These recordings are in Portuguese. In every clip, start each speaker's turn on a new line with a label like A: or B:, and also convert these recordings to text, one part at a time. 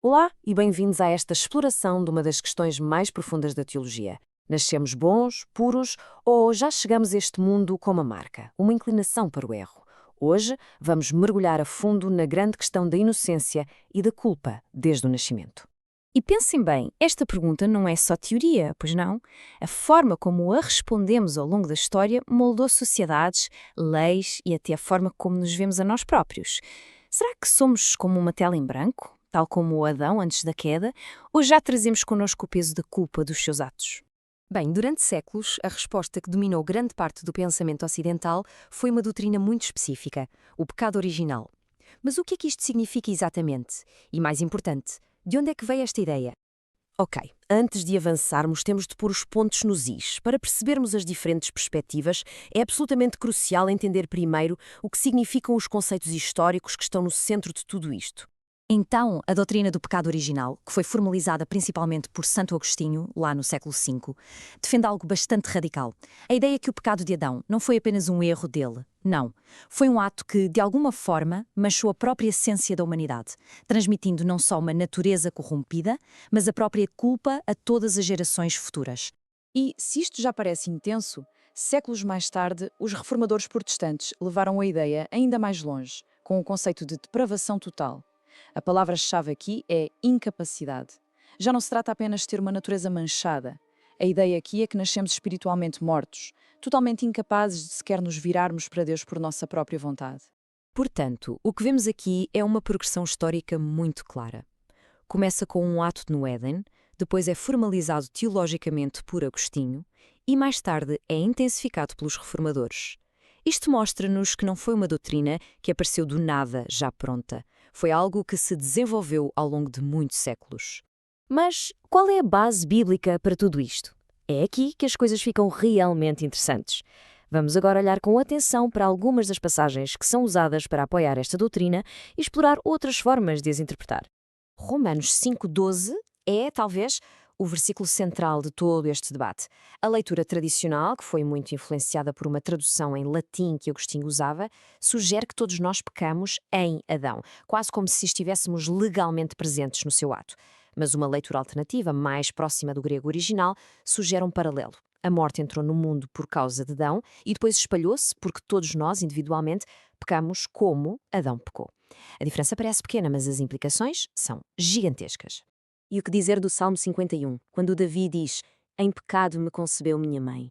A: Olá e bem-vindos a esta exploração de uma das questões mais profundas da teologia. Nascemos bons, puros ou já chegamos a este mundo com uma marca, uma inclinação para o erro? Hoje vamos mergulhar a fundo na grande questão da inocência e da culpa desde o nascimento.
B: E pensem bem, esta pergunta não é só teoria, pois não? A forma como a respondemos ao longo da história moldou sociedades, leis e até a forma como nos vemos a nós próprios. Será que somos como uma tela em branco, tal como o Adão antes da queda, ou já trazemos connosco o peso da culpa dos seus atos?
C: Bem, durante séculos, a resposta que dominou grande parte do pensamento ocidental foi uma doutrina muito específica, o pecado original. Mas o que é que isto significa exatamente? E mais importante, de onde é que veio esta ideia?
A: Ok, antes de avançarmos, temos de pôr os pontos nos is. Para percebermos as diferentes perspectivas, é absolutamente crucial entender primeiro o que significam os conceitos históricos que estão no centro de tudo isto.
C: Então, a doutrina do pecado original, que foi formalizada principalmente por Santo Agostinho, lá no século V, defende algo bastante radical. A ideia que o pecado de Adão não foi apenas um erro dele. Não. Foi um ato que, de alguma forma, manchou a própria essência da humanidade, transmitindo não só uma natureza corrompida, mas a própria culpa a todas as gerações futuras.
B: E, se isto já parece intenso, séculos mais tarde, os reformadores protestantes levaram a ideia ainda mais longe, com o conceito de depravação total. A palavra-chave aqui é incapacidade. Já não se trata apenas de ter uma natureza manchada. A ideia aqui é que nascemos espiritualmente mortos, totalmente incapazes de sequer nos virarmos para Deus por nossa própria vontade.
C: Portanto, o que vemos aqui é uma progressão histórica muito clara. Começa com um ato no Éden, depois é formalizado teologicamente por Agostinho e mais tarde é intensificado pelos reformadores. Isto mostra-nos que não foi uma doutrina que apareceu do nada, já pronta. Foi algo que se desenvolveu ao longo de muitos séculos.
A: Mas qual é a base bíblica para tudo isto? É aqui que as coisas ficam realmente interessantes. Vamos agora olhar com atenção para algumas das passagens que são usadas para apoiar esta doutrina e explorar outras formas de as interpretar. Romanos 5,12 é, talvez, o versículo central de todo este debate. A leitura tradicional, que foi muito influenciada por uma tradução em latim que Agostinho usava, sugere que todos nós pecamos em Adão, quase como se estivéssemos legalmente presentes no seu ato. Mas uma leitura alternativa, mais próxima do grego original, sugere um paralelo. A morte entrou no mundo por causa de Adão e depois espalhou-se porque todos nós, individualmente, pecamos como Adão pecou. A diferença parece pequena, mas as implicações são gigantescas. E o que dizer do Salmo 51, quando Davi diz: "Em pecado me concebeu minha mãe"?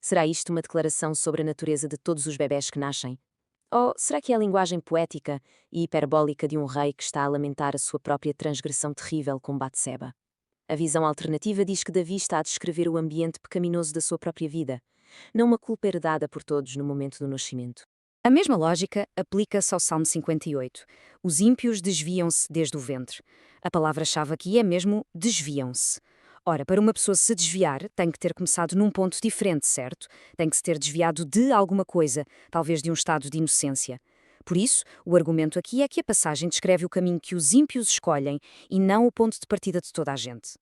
A: Será isto uma declaração sobre a natureza de todos os bebés que nascem? Ou será que é a linguagem poética e hiperbólica de um rei que está a lamentar a sua própria transgressão terrível com Batseba? A visão alternativa diz que Davi está a descrever o ambiente pecaminoso da sua própria vida, não uma culpa herdada por todos no momento do nascimento.
C: A mesma lógica aplica-se ao Salmo 58. Os ímpios desviam-se desde o ventre. A palavra-chave aqui é mesmo desviam-se. Ora, para uma pessoa se desviar, tem que ter começado num ponto diferente, certo? Tem que se ter desviado de alguma coisa, talvez de um estado de inocência. Por isso, o argumento aqui é que a passagem descreve o caminho que os ímpios escolhem e não o ponto de partida de toda a gente.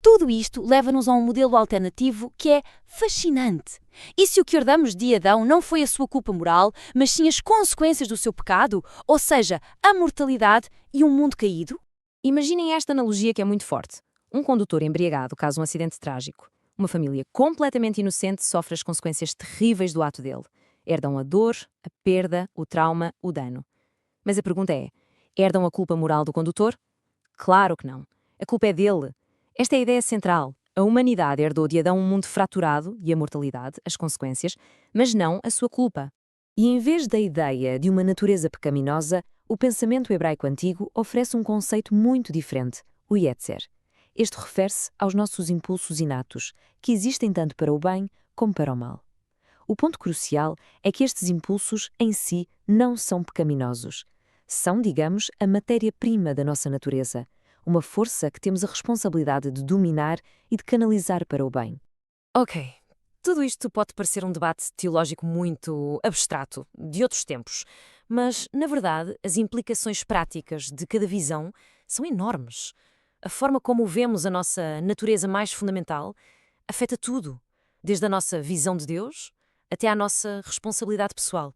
D: Tudo isto leva-nos a um modelo alternativo que é fascinante. E se o que herdamos de Adão não foi a sua culpa moral, mas sim as consequências do seu pecado, ou seja, a mortalidade e um mundo caído?
C: Imaginem esta analogia que é muito forte. Um condutor embriagado causa um acidente trágico. Uma família completamente inocente sofre as consequências terríveis do ato dele. Herdam a dor, a perda, o trauma, o dano. Mas a pergunta é: herdam a culpa moral do condutor? Claro que não. A culpa é dele. Esta é a ideia central. A humanidade herdou de Adão um mundo fraturado e a mortalidade, as consequências, mas não a sua culpa.
A: E em vez da ideia de uma natureza pecaminosa, o pensamento hebraico antigo oferece um conceito muito diferente, o Yetzer. Este refere-se aos nossos impulsos inatos, que existem tanto para o bem como para o mal. O ponto crucial é que estes impulsos, em si, não são pecaminosos. São, digamos, a matéria-prima da nossa natureza, uma força que temos a responsabilidade de dominar e de canalizar para o bem.
C: Ok, tudo isto pode parecer um debate teológico muito abstrato, de outros tempos, mas, na verdade, as implicações práticas de cada visão são enormes. A forma como vemos a nossa natureza mais fundamental afeta tudo, desde a nossa visão de Deus até à nossa responsabilidade pessoal.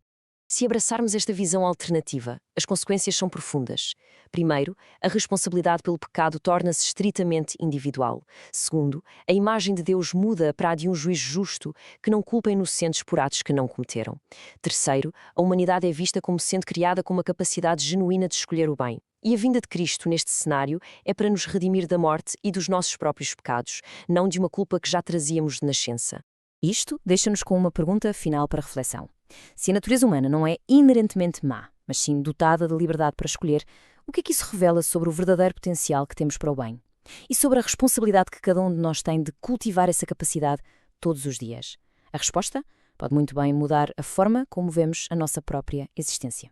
A: Se abraçarmos esta visão alternativa, as consequências são profundas. Primeiro, a responsabilidade pelo pecado torna-se estritamente individual. Segundo, a imagem de Deus muda para a de um juiz justo que não culpa inocentes por atos que não cometeram. Terceiro, a humanidade é vista como sendo criada com uma capacidade genuína de escolher o bem. E a vinda de Cristo neste cenário é para nos redimir da morte e dos nossos próprios pecados, não de uma culpa que já trazíamos de nascença.
C: Isto deixa-nos com uma pergunta final para reflexão. Se a natureza humana não é inerentemente má, mas sim dotada de liberdade para escolher, o que é que isso revela sobre o verdadeiro potencial que temos para o bem? E sobre a responsabilidade que cada um de nós tem de cultivar essa capacidade todos os dias? A resposta pode muito bem mudar a forma como vemos a nossa própria existência.